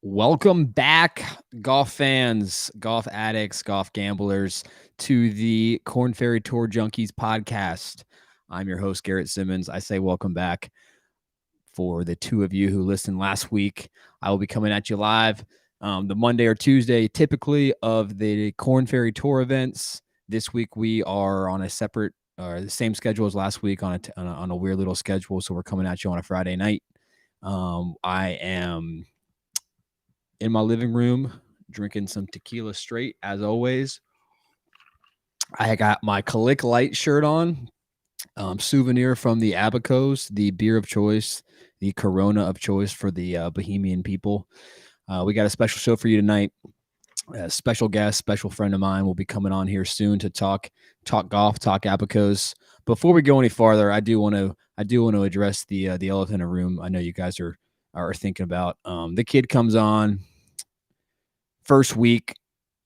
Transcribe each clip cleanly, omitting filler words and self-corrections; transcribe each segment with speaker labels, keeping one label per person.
Speaker 1: Welcome back, golf fans, golf addicts, golf gamblers, to the Korn Ferry Tour Junkies podcast. I'm your host, Garrett Simmons. I say welcome back for the two of you who listened last week. I will be coming at you live the Monday or Tuesday, typically, of the Korn Ferry Tour events. This week we are on a separate, the same schedule as last week on a weird little schedule. So we're coming at you on a Friday night. I am in my living room drinking some tequila straight, as always. I got my Kalik Light shirt on, souvenir from the Abacos, the beer of choice, the Corona of choice for the Bohemian people. We got a special show for you tonight. A special guest, special friend of mine will be coming on here soon to talk golf, talk Abacos. Before we go any farther, I do want to address the elephant in the room. I know you guys are thinking about. The kid comes on first week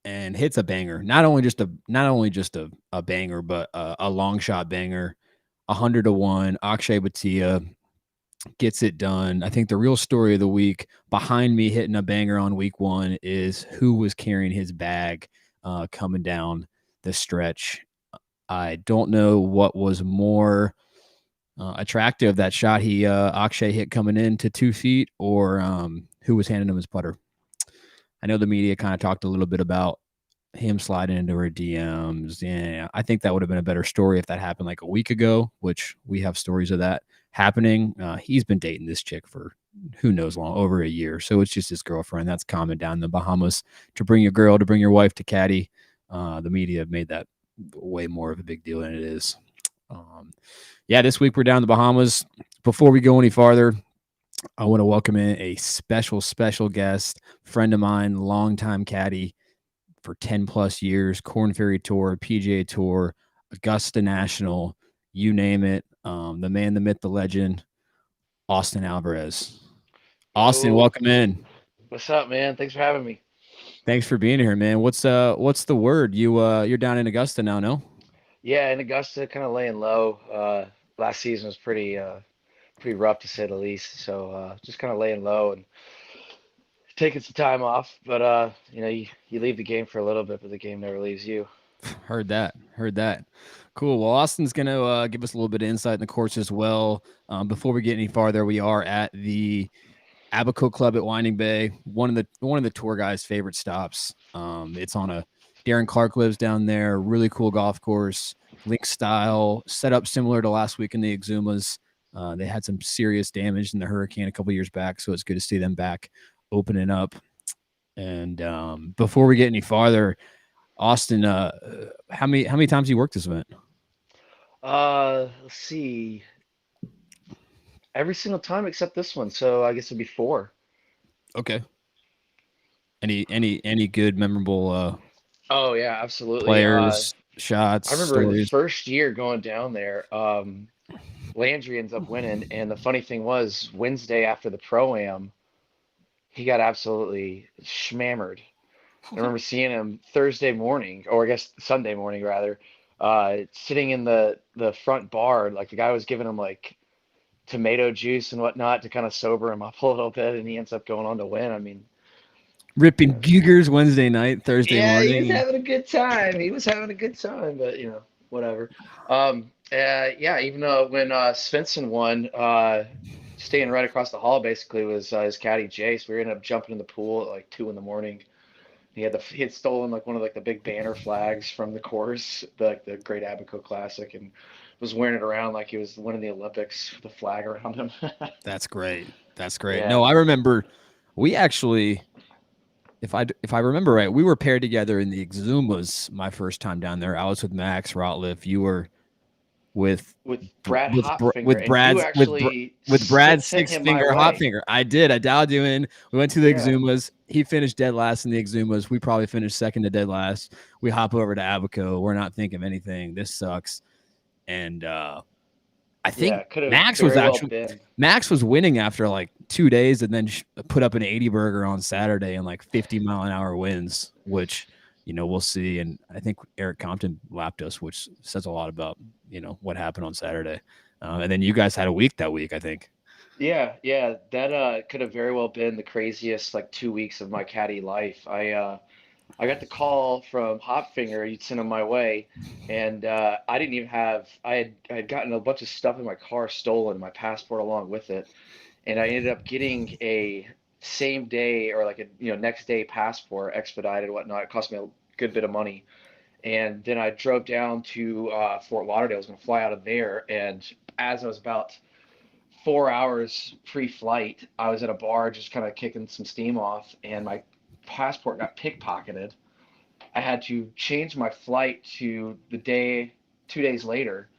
Speaker 1: and hits a banger. Not only just a banger, but a long shot banger. 100-1. Akshay Bhatia gets it done. I think the real story of the week behind me hitting a banger on week one is who was carrying his bag coming down the stretch. I don't know what was more attractive, that shot Akshay hit coming in to 2 feet, or who was handing him his putter. I know the media kind of talked a little bit about him sliding into her DMs. Yeah, I think that would have been a better story if that happened like a week ago, which we have stories of that happening. He's been dating this chick for who knows long, over a year. So it's just his girlfriend. That's common down in the Bahamas to bring your girl, to bring your wife to Caddie. The media have made that way more of a big deal than it is. This week we're down in the Bahamas. Before we go any farther, I want to welcome in a special guest, friend of mine, longtime caddy for 10 plus years, Korn Ferry Tour, PGA Tour, Augusta National, you name it. The man, the myth, the legend, Austin Alvarez. Austin, welcome in.
Speaker 2: What's up, man? Thanks for having me.
Speaker 1: Thanks for being here, man. What's the word? You're down in Augusta now, no?
Speaker 2: Yeah, in Augusta, kind of laying low. Last season was pretty rough to say the least. So just kind of laying low and taking some time off. But you leave the game for a little bit, but the game never leaves you.
Speaker 1: Heard that. Cool. Well, Austin's going to give us a little bit of insight in the course as well. Before we get any farther, we are at the Abaco Club at Winding Bay, one of the tour guys' favorite stops. It's on Darren Clark lives down there. Really cool golf course, link style, set up similar to last week in the Exumas. They had some serious damage in the hurricane a couple years back, so it's good to see them back opening up. And before we get any farther, Austin, how many times you worked this event?
Speaker 2: Let's see. Every single time except this one, so I guess it'd be 4.
Speaker 1: Okay. Any good memorable
Speaker 2: Oh yeah, absolutely.
Speaker 1: players, shots,
Speaker 2: I remember the
Speaker 1: stories?
Speaker 2: first year going down there. Landry ends up winning, and the funny thing was Wednesday after the pro-am, he got absolutely schmammered. I remember seeing him Thursday morning, or I guess Sunday morning rather, sitting in the front bar. Like the guy was giving him like tomato juice and whatnot to kind of sober him up a little bit, and he ends up going on to win. I mean,
Speaker 1: Ripping Giegers Wednesday night, Thursday
Speaker 2: yeah, he was
Speaker 1: morning.
Speaker 2: having a good time. He was having a good time, but whatever. Yeah, even though when Svensson won, staying right across the hall basically was his caddy Jace. We ended up jumping in the pool at like 2 in the morning. He had stolen like one of like the big banner flags from the course, the Great Abaco Classic, and was wearing it around like he was winning the Olympics with the flag around him.
Speaker 1: That's great.
Speaker 2: Yeah.
Speaker 1: No, I remember we actually, if I remember right, we were paired together in the Exumas my first time down there. I was with Max Rotliff. You were with
Speaker 2: With Brad Hotfinger, and you
Speaker 1: Brad's
Speaker 2: actually
Speaker 1: with Brad's
Speaker 2: sent
Speaker 1: six
Speaker 2: him my
Speaker 1: finger hot
Speaker 2: way.
Speaker 1: finger. I did. I dialed you in. We went to the
Speaker 2: Yeah.
Speaker 1: Exumas. He finished dead last in the Exumas. We probably finished second to dead last. We hop over to Abaco. We're not thinking of anything. This sucks. And I
Speaker 2: Yeah,
Speaker 1: think
Speaker 2: could have very well been.
Speaker 1: Max was winning after like 2 days, and then put up an 80 burger on Saturday and like 50-mile-an-hour winds, which we'll see. And I think Eric Compton lapped us, which says a lot about what happened on Saturday. And then you guys had a week that week, I think.
Speaker 2: Yeah, that could have very well been the craziest like 2 weeks of my caddy life. I got the call from Hopfinger. He'd sent him my way, and I didn't even have. I had gotten a bunch of stuff in my car stolen, my passport along with it, and I ended up getting a same day or like a next day passport expedited and whatnot. It cost me a good bit of money, and then I drove down to Fort Lauderdale. I was going to fly out of there, and as I was about 4 hours pre-flight, I was at a bar just kind of kicking some steam off, and my passport got pickpocketed. I had to change my flight to the day, 2 days later,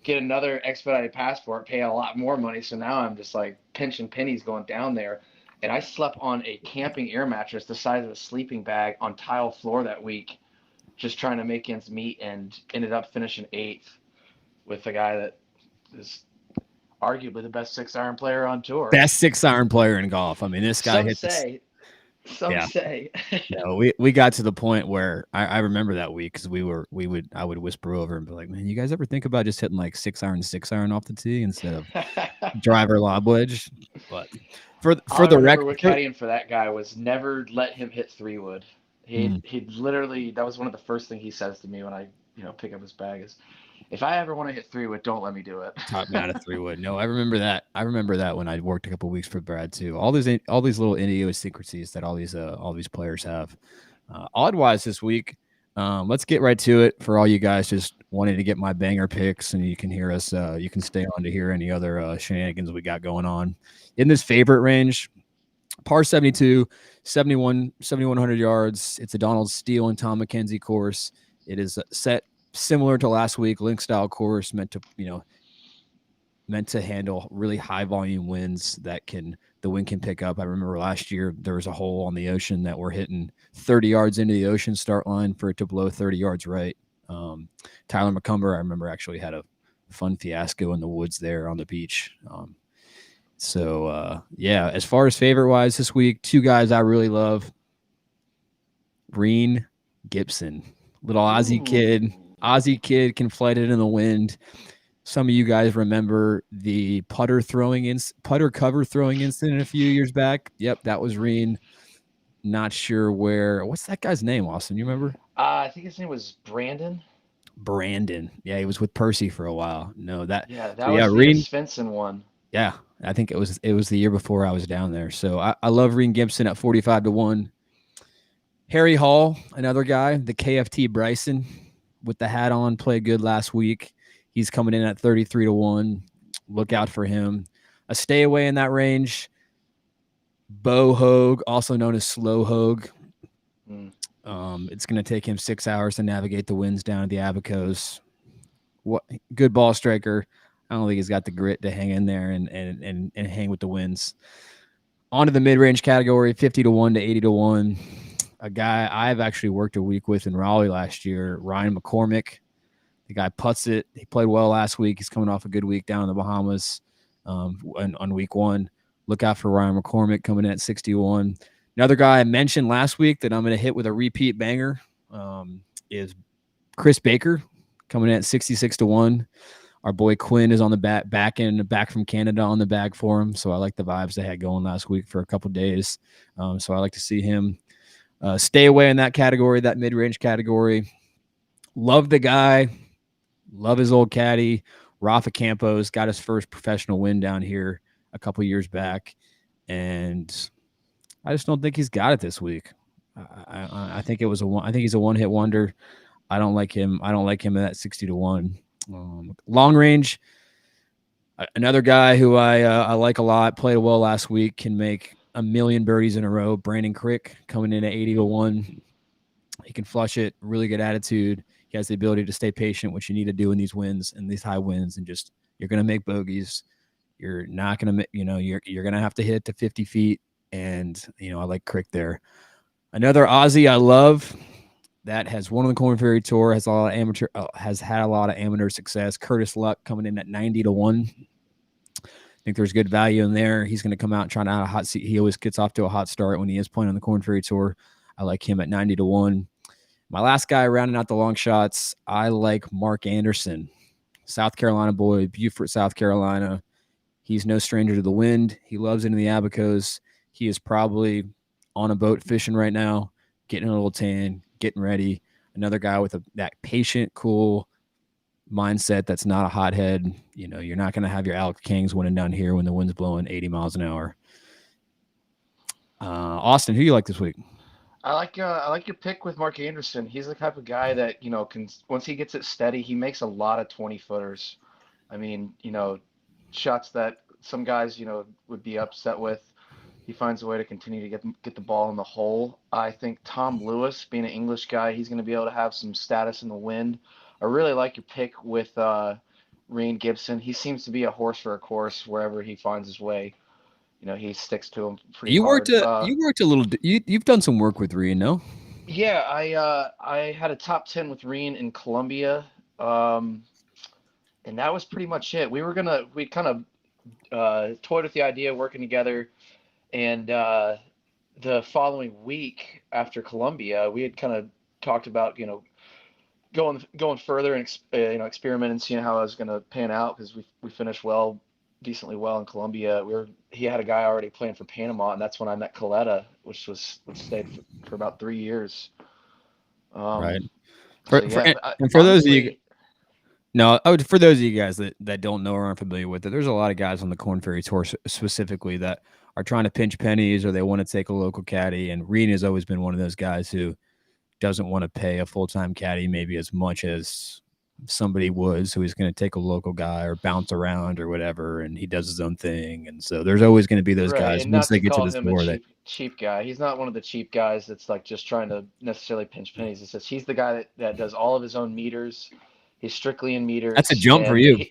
Speaker 2: get another expedited passport, pay a lot more money. So now I'm just like pinching pennies going down there. And I slept on a camping air mattress the size of a sleeping bag on tile floor that week, just trying to make ends meet, and ended up finishing eighth with a guy that is arguably the best 6 iron player on tour.
Speaker 1: Best 6 iron player in golf. I mean, this guy
Speaker 2: Some
Speaker 1: hit this.
Speaker 2: say, some
Speaker 1: Yeah.
Speaker 2: say.
Speaker 1: No, we got to the point where I remember that week because I would whisper over and be like, man, you guys ever think about just hitting like 6 iron off the tee instead of driver lob wedge? But
Speaker 2: All
Speaker 1: for
Speaker 2: I
Speaker 1: the
Speaker 2: remember
Speaker 1: record,
Speaker 2: with caddying for that guy was never let him hit 3 wood.
Speaker 1: mm,
Speaker 2: He'd literally, that was one of the first thing he says to me when I pick up his bag is, if I ever want to hit 3 wood, don't let me do it.
Speaker 1: taught me out of 3 wood. No, I remember that. I remember that when I worked a couple weeks for Brad too. All these little idiosyncrasies that all these players have. Oddwise this week. Let's get right to it. For all you guys just wanting to get my banger picks, and you can hear us. You can stay on to hear any other shenanigans we got going on in this favorite range. Par 72, 7,100 yards. It's a Donald Steele and Tom McKenzie course. It is set similar to last week, link style course meant to handle really high volume winds that the wind can pick up. I remember last year there was a hole on the ocean that we're hitting 30 yards into the ocean start line for it to blow 30 yards right. Tyler McCumber, I remember, actually had a fun fiasco in the woods there on the beach. Yeah, as far as favorite wise this week, two guys I really love. Reen Gibson, little Aussie kid.
Speaker 2: Ooh.
Speaker 1: Aussie kid can flight it in the wind. Some of you guys remember the putter cover throwing incident a few years back. Yep, that was Reen. Not sure where. What's that guy's name, Austin? You remember?
Speaker 2: I think his name was Brandon.
Speaker 1: Brandon. Yeah, he was with Percy for a while. No,
Speaker 2: Yeah,
Speaker 1: so
Speaker 2: that
Speaker 1: yeah,
Speaker 2: was the
Speaker 1: Reen.
Speaker 2: Svensson one.
Speaker 1: Yeah, I think it was the year before I was down there. So I love Reen Gibson at 45-1. Harry Hall, another guy, the KFT Bryson with the hat on, played good last week. He's coming in at 33-1. Look out for him. A stay away in that range. Bo Hogue, also known as Slow Hogue. It's going to take him 6 hours to navigate the winds down at the Abacos. What good ball striker. I don't think he's got the grit to hang in there and hang with the winds. On to the mid-range category, 50-1 to 80-1. A guy I've actually worked a week with in Raleigh last year, Ryan McCormick. The guy putts it. He played well last week. He's coming off a good week down in the Bahamas on week one. Look out for Ryan McCormick coming in at 61. Another guy I mentioned last week that I'm going to hit with a repeat banger is Chris Baker coming in at 66-1. Our boy Quinn is on the back from Canada on the bag for him. So I like the vibes they had going last week for a couple days. So I like to see him stay away in that category, that mid-range category. Love the guy. Love his old caddy. Rafa Campos got his first professional win down here a couple years back. And I just don't think he's got it this week. I think he's a one-hit wonder. I don't like him. I don't like him at that 60-1. Long range, another guy who I like a lot, played well last week, can make a million birdies in a row. Brandon Crick coming in at 80-1. He can flush it, really good attitude. He has the ability to stay patient, which you need to do in these winds and these high winds, and just you're going to make bogeys. You're not going to, you're going to have to hit to 50 feet. And, I like Crick there. Another Aussie I love that has won on the Korn Ferry Tour, has had a lot of amateur success. Curtis Luck coming in at 90-1. I think there's good value in there. He's going to come out and try out a hot seat. He always gets off to a hot start when he is playing on the Korn Ferry Tour. I like him at 90-1. My last guy rounding out the long shots, I like Mark Anderson, South Carolina boy, Beaufort, South Carolina. He's no stranger to the wind. He loves it in the Abacos. He is probably on a boat fishing right now, getting a little tan, getting ready. Another guy with that patient, cool mindset that's not a hothead. You're not going to have your Alex Kings winning down here when the wind's blowing 80 miles an hour. Austin, who you like this week?
Speaker 2: I like your pick with Mark Anderson. He's the type of guy that, can once he gets it steady, he makes a lot of 20 footers. I mean, shots that some guys, would be upset with. He finds a way to continue to get the ball in the hole. I think Tom Lewis, being an English guy, he's going to be able to have some status in the wind. I really like your pick with Reen Gibson. He seems to be a horse for a course wherever he finds his way. He sticks to him pretty hard.
Speaker 1: You worked a little. You've done some work with Reen, no?
Speaker 2: Yeah, I had a top 10 with Reen in Colombia, and that was pretty much it. We kind of toyed with the idea of working together, and the following week after Colombia, we had kind of talked about going further and experiment and seeing how I was going to pan out, because we finished decently well in Colombia. He had a guy already playing for Panama, and that's when I met Coletta, which stayed for about 3 years.
Speaker 1: Right.
Speaker 2: For
Speaker 1: those of you, for those of you guys that don't know or aren't familiar with it, there's a lot of guys on the Korn Ferry Tour specifically that are trying to pinch pennies, or they want to take a local caddy. And Reen has always been one of those guys who doesn't want to pay a full-time caddy maybe as much as somebody would, so he's going to take a local guy or bounce around or whatever, and he does his own thing. And so there's always going to be those guys
Speaker 2: and
Speaker 1: once
Speaker 2: not
Speaker 1: they
Speaker 2: to
Speaker 1: get to
Speaker 2: call
Speaker 1: the
Speaker 2: him
Speaker 1: tour.
Speaker 2: a cheap guy. He's not one of the cheap guys that's like just trying to necessarily pinch pennies. It's just he's the guy that does all of his own meters. He's strictly in meters.
Speaker 1: That's a jump for you.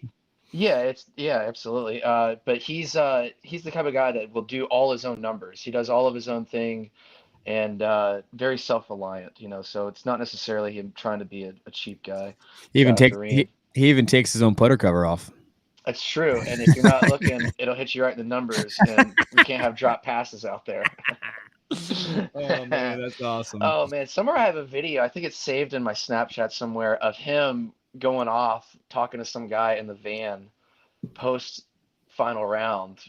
Speaker 2: Absolutely. But he's the type of guy that will do all his own numbers. He does all of his own thing, and very self-reliant, so it's not necessarily him trying to be a cheap guy.
Speaker 1: He even takes his own putter cover off.
Speaker 2: That's true. And if you're not looking, it'll hit you right in the numbers, and we can't have drop passes out there.
Speaker 1: Oh man, that's awesome.
Speaker 2: Oh man, somewhere I have a video, I think it's saved in my Snapchat somewhere, of him going off talking to some guy in the van post final round.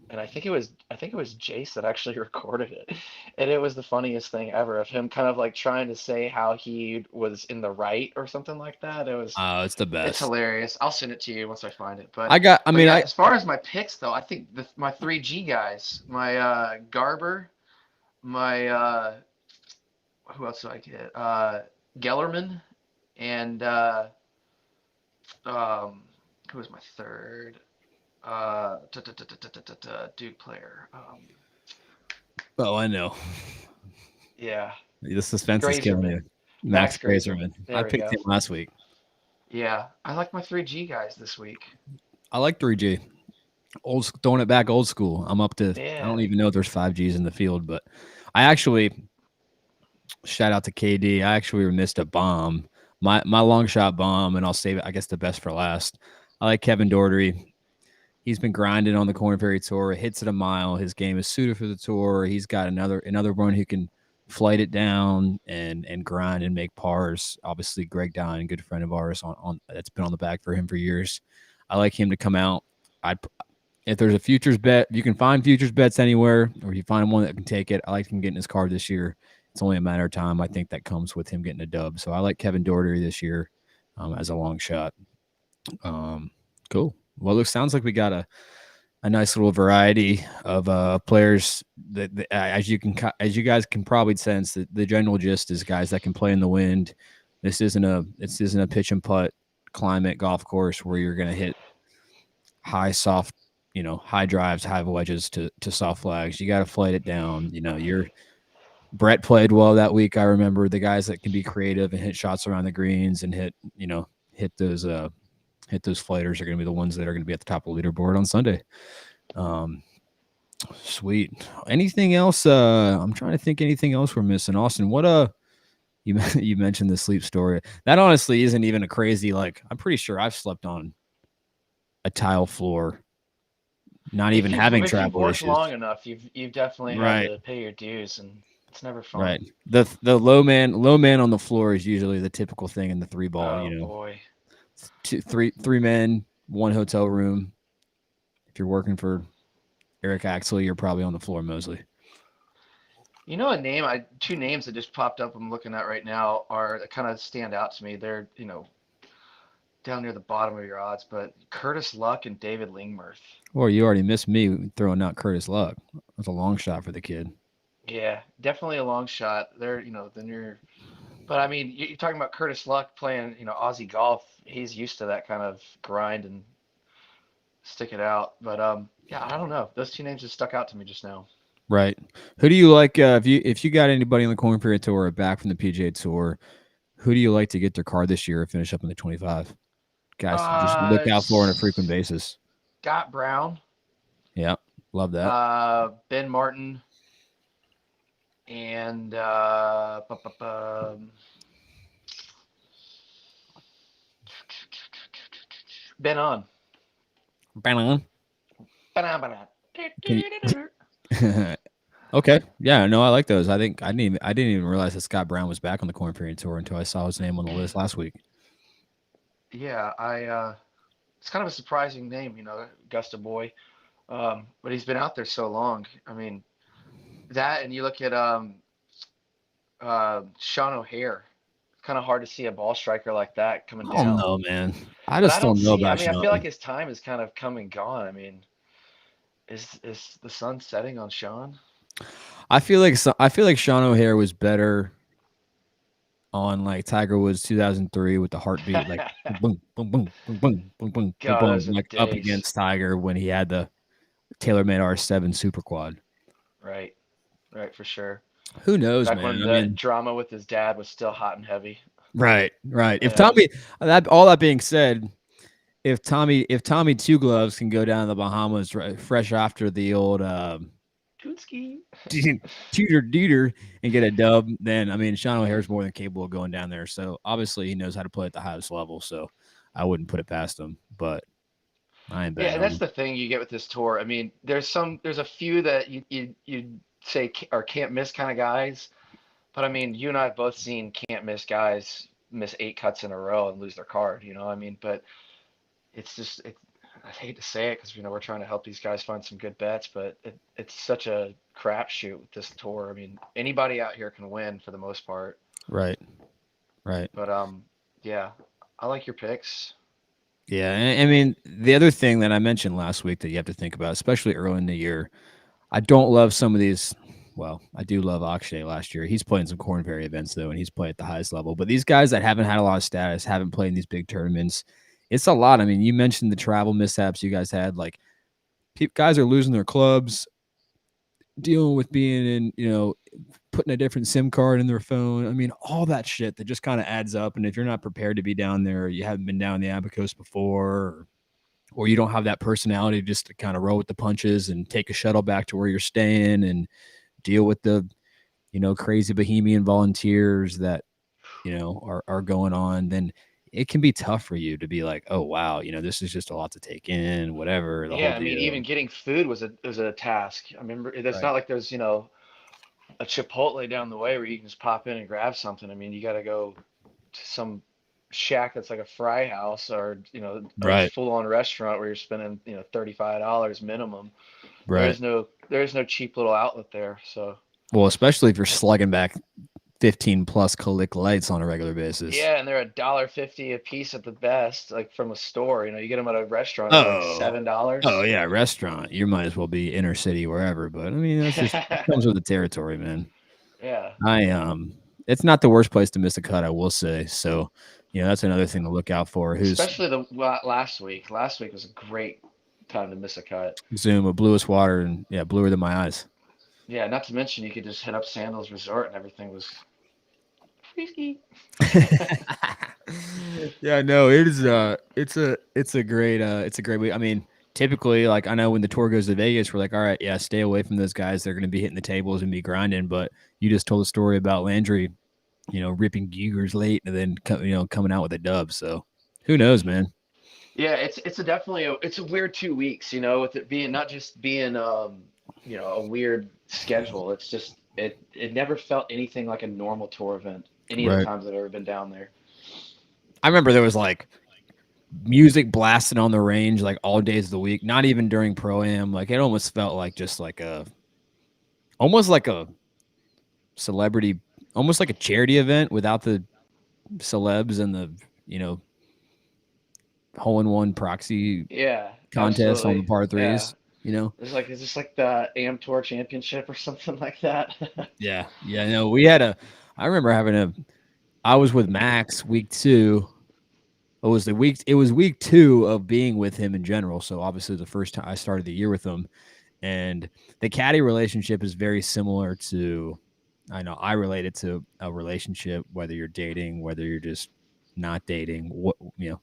Speaker 2: And I think it was Jace that actually recorded it. And it was the funniest thing ever, of him kind of like trying to say how he was in the right or something like that.
Speaker 1: It's the best.
Speaker 2: It's hilarious. I'll send it to you once I find it. But as far as my picks though, I think my 3G guys, my Garber, my who else do I get? Gellerman, and who was my third? Duke player.
Speaker 1: I know.
Speaker 2: Yeah.
Speaker 1: The suspense is killing you. Max Grazerman. I picked him last week.
Speaker 2: Yeah. I like my 3G guys this week.
Speaker 1: I like 3G. Throwing it back old school. I'm up to, I don't even know if there's 5Gs in the field, but I actually, shout out to KD, I actually missed a bomb. My long shot bomb, and I'll save it, I guess, the best for last. I like Kevin Daugherty. He's been grinding on the Korn Ferry Tour. Hits it a mile. His game is suited for the tour. He's got another one who can flight it down and grind and make pars. Obviously, Greg Dine, good friend of ours, on that's been on the back for him for years. I like him to come out. If there's a futures bet, you can find futures bets anywhere, or you find one that can take it. I like him getting his card this year. It's only a matter of time. I think that comes with him getting a dub. So I like Kevin Daugherty this year as a long shot. Cool. Well, it sounds like we got a nice little variety of players that as you guys can probably sense, that the general gist is guys that can play in the wind. This isn't a pitch and putt climate golf course where you're going to hit high drives, high wedges to soft flags. You got to flight it down. Brett played well that week. I remember the guys that can be creative and hit shots around the greens and hit those flighters are going to be the ones that are going to be at the top of the leaderboard on Sunday. Sweet. Anything else? I'm trying to think anything else we're missing. Austin, what you mentioned the sleep story. That honestly isn't even a crazy, I'm pretty sure I've slept on a tile floor, not even having travel issues.
Speaker 2: Long enough, you've definitely had to pay your dues, and it's never fun.
Speaker 1: Right. The low man on the floor is usually the typical thing in the 3-ball.
Speaker 2: Oh boy.
Speaker 1: Three men, one hotel room, If you're working for Eric Axel, you're probably on the floor mostly.
Speaker 2: You know, two names that just popped up I'm looking at right now are that kind of stand out to me. They're, down near the bottom of your odds, but Curtis Luck and David Lingmerth.
Speaker 1: Or you already missed me throwing out Curtis Luck. That's a long shot for the kid.
Speaker 2: Yeah, definitely a long shot. Then but I mean, you're talking about Curtis Luck playing, Aussie golf. He's used to that kind of grind and stick it out. But yeah, I don't know. Those two names just stuck out to me just now.
Speaker 1: Right. Who do you like if you got anybody on the Korn Ferry Tour or back from the PGA Tour, who do you like to get their car this year or finish up in the 25? Guys, just look out for on a frequent basis.
Speaker 2: Scott Brown.
Speaker 1: Yeah, love that.
Speaker 2: Ben Martin. And Ben on.
Speaker 1: Ben on.
Speaker 2: Ben on.
Speaker 1: Okay. Yeah, no, I like those. I didn't even realize that Scott Brown was back on the Korn Ferry Tour until I saw his name on the list last week.
Speaker 2: Yeah, it's kind of a surprising name, Augusta boy. But he's been out there so long. I mean, that and you look at Sean O'Hare. It's kind of hard to see a ball striker like that coming
Speaker 1: I don't
Speaker 2: down.
Speaker 1: know, man. I
Speaker 2: But
Speaker 1: just
Speaker 2: I don't
Speaker 1: don't know
Speaker 2: see. I
Speaker 1: about
Speaker 2: mean, I feel
Speaker 1: Sean.
Speaker 2: like his time is kind of come and gone. I mean, is the sun setting on Sean?
Speaker 1: I feel like Sean O'Hare was better on like Tiger Woods 2003 with the heartbeat like boom boom boom boom boom boom boom boom
Speaker 2: God,
Speaker 1: boom
Speaker 2: those are the
Speaker 1: like up
Speaker 2: days.
Speaker 1: against Tiger when he had the TaylorMade R7 Super Quad.
Speaker 2: Right, right, for sure.
Speaker 1: Who knows,
Speaker 2: Back
Speaker 1: man?
Speaker 2: when
Speaker 1: I
Speaker 2: the
Speaker 1: mean,
Speaker 2: drama with his dad was still hot and heavy.
Speaker 1: right. If
Speaker 2: Yeah.
Speaker 1: all that being said, if Tommy Two Gloves can go down to the Bahamas fresh after the old
Speaker 2: Tootski.
Speaker 1: tutor duder and get a dub, then I mean Sean O'Hare's more than capable of going down there. So obviously he knows how to play at the highest level. So I wouldn't put it past him, but I ain't
Speaker 2: Yeah,
Speaker 1: betting
Speaker 2: and
Speaker 1: on
Speaker 2: that's
Speaker 1: him.
Speaker 2: the thing you get with this tour. I mean, there's a few that you say are can't miss kind of guys, but I mean, you and I have both seen can't miss guys miss 8 cuts in a row and lose their card. I mean, but it's just I hate to say it because we're trying to help these guys find some good bets, but it's such a crapshoot with this tour. I mean, anybody out here can win for the most part.
Speaker 1: Right. Right.
Speaker 2: But yeah, I like your picks.
Speaker 1: Yeah. And, I mean, the other thing that I mentioned last week that you have to think about, especially early in the year, I don't love some of these. Well, I do love Akshay last year. He's playing some Korn Ferry events though, and he's played at the highest level. But these guys that haven't had a lot of status, haven't played in these big tournaments, it's a lot. I mean, you mentioned the travel mishaps you guys had. Like, guys are losing their clubs, dealing with being in, putting a different SIM card in their phone. I mean, all that shit that just kind of adds up. And if you're not prepared to be down there, you haven't been down the Abaco before, or you don't have that personality just to kind of roll with the punches and take a shuttle back to where you're staying and deal with the, crazy Bohemian volunteers that, are going on, then it can be tough for you to be like, oh, wow, this is just a lot to take in, whatever, the whole
Speaker 2: Yeah, I mean,
Speaker 1: deal.
Speaker 2: even getting food was a task. I remember it's
Speaker 1: Right.
Speaker 2: not like there's, a Chipotle down the way where you can just pop in and grab something. I mean, you got to go to some shack that's like a fry house or, a
Speaker 1: Right.
Speaker 2: full-on restaurant where you're spending, $35 minimum.
Speaker 1: Right.
Speaker 2: There's no cheap little outlet there. So,
Speaker 1: Well, especially if you're slugging back 15 plus Click lights on a regular basis.
Speaker 2: yeah, and they're $1.50 a piece at the best, like from a store. You get them at a restaurant, they're like
Speaker 1: Oh, oh
Speaker 2: $7.
Speaker 1: yeah, restaurant. You might as well be inner city wherever. But I mean, that's just it comes with the territory, man.
Speaker 2: Yeah.
Speaker 1: It's not the worst place to miss a cut, I will say. So, that's another thing to look out for. Who's
Speaker 2: Especially the last week. Last week was a great time to miss a cut.
Speaker 1: Zoom of bluest water and yeah, bluer than my eyes.
Speaker 2: Yeah, not to mention you could just hit up Sandals Resort and everything was frisky.
Speaker 1: Yeah, no, it is it's a great week. I mean, typically, like I know when the tour goes to Vegas, we're like, all right, yeah, stay away from those guys. They're gonna be hitting the tables and be grinding. But you just told a story about Landry, ripping Giegers late and then coming out with a dub. So who knows, man?
Speaker 2: Yeah, it's a definitely it's a weird 2 weeks, with it being not just being a weird schedule. It's just it never felt anything like a normal tour event any of the
Speaker 1: Right.
Speaker 2: times I've ever been down there.
Speaker 1: I remember there was like music blasting on the range like all days of the week, not even during pro-am. Like it almost felt like just like almost like a celebrity, almost like a charity event without the celebs and the, you know, hole in one proxy
Speaker 2: Yeah,
Speaker 1: contest on the
Speaker 2: absolutely.
Speaker 1: par
Speaker 2: Yeah.
Speaker 1: threes, you know?
Speaker 2: It's like, is this like the AM Tour Championship or something like that?
Speaker 1: Yeah. Yeah. No, we had I remember I was with Max week 2. It was week 2 of being with him in general. So obviously the first time I started the year with him, and the caddy relationship is very similar to, I know I relate it to a relationship, whether you're dating, whether you're just not dating, what, you know,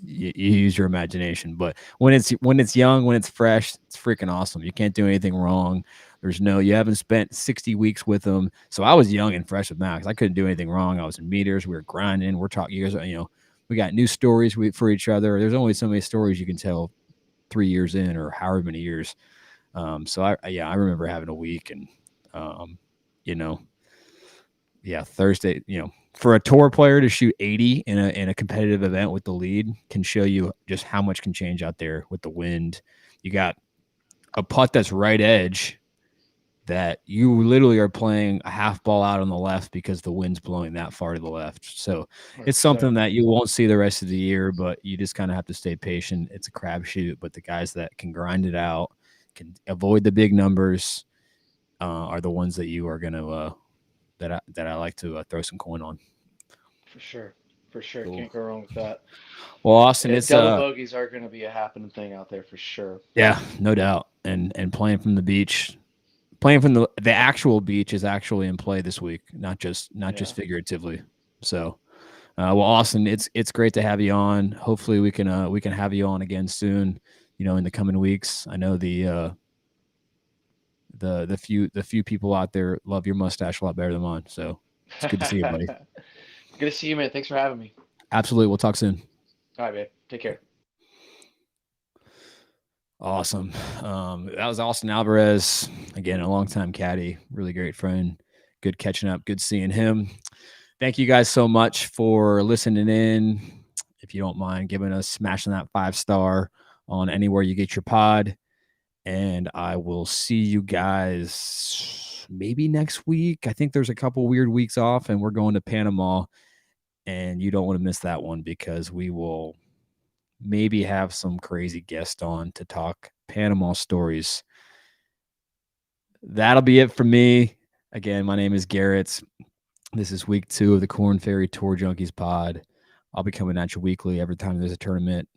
Speaker 1: you use your imagination. But when it's young, when it's fresh, it's freaking awesome. You can't do anything wrong. You haven't spent 60 weeks with them. So I was young and fresh with Max. I couldn't do anything wrong. I was in meters. We were grinding. We're talking. You guys, we got new stories for each other. There's only so many stories you can tell 3 years in or however many years. So I remember having a week and, um, you know, yeah, Thursday, for a tour player to shoot 80 in a competitive event with the lead can show you just how much can change out there with the wind. You got a putt that's right edge that you literally are playing a half ball out on the left because the wind's blowing that far to the left. So it's
Speaker 2: 100%.
Speaker 1: something that you won't see the rest of the year, but you just kind of have to stay patient. It's a crapshoot, but the guys that can grind it out, can avoid the big numbers, are the ones that you are going to that I like to throw some coin on.
Speaker 2: For sure. For sure.
Speaker 1: Cool.
Speaker 2: Can't go wrong with that.
Speaker 1: Well, Austin, it's
Speaker 2: Double bogeys are going to be a happening thing out there for sure.
Speaker 1: yeah, no doubt. And playing from the beach, playing from the actual beach is actually in play this week, not
Speaker 2: Yeah.
Speaker 1: just figuratively. So, well, Austin, it's great to have you on. Hopefully, we can have you on again soon. In the coming weeks. I know the few people out there love your mustache a lot better than mine. So it's good to see you, buddy.
Speaker 2: Good to see you, man. Thanks for having me.
Speaker 1: Absolutely. We'll talk soon.
Speaker 2: All right, man. Take care.
Speaker 1: Awesome. That was Austin Alvarez. Again, a longtime caddy, really great friend. Good catching up. Good seeing him. Thank you guys so much for listening in. If you don't mind giving us, smashing that 5-star on anywhere you get your pod. And I will see you guys maybe next week. I think there's a couple weird weeks off, and we're going to Panama. And you don't want to miss that one because we will maybe have some crazy guest on to talk Panama stories. That'll be it for me. Again, my name is Garrett. This is week 2 of the Korn Ferry Tour Junkies pod. I'll be coming at you weekly every time there's a tournament,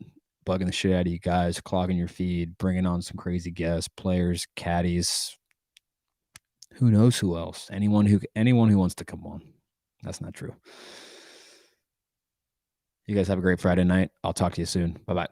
Speaker 1: bugging the shit out of you guys, clogging your feed, bringing on some crazy guests, players, caddies, who knows who else? Anyone who wants to come on. That's not true. You guys have a great Friday night. I'll talk to you soon. Bye-bye.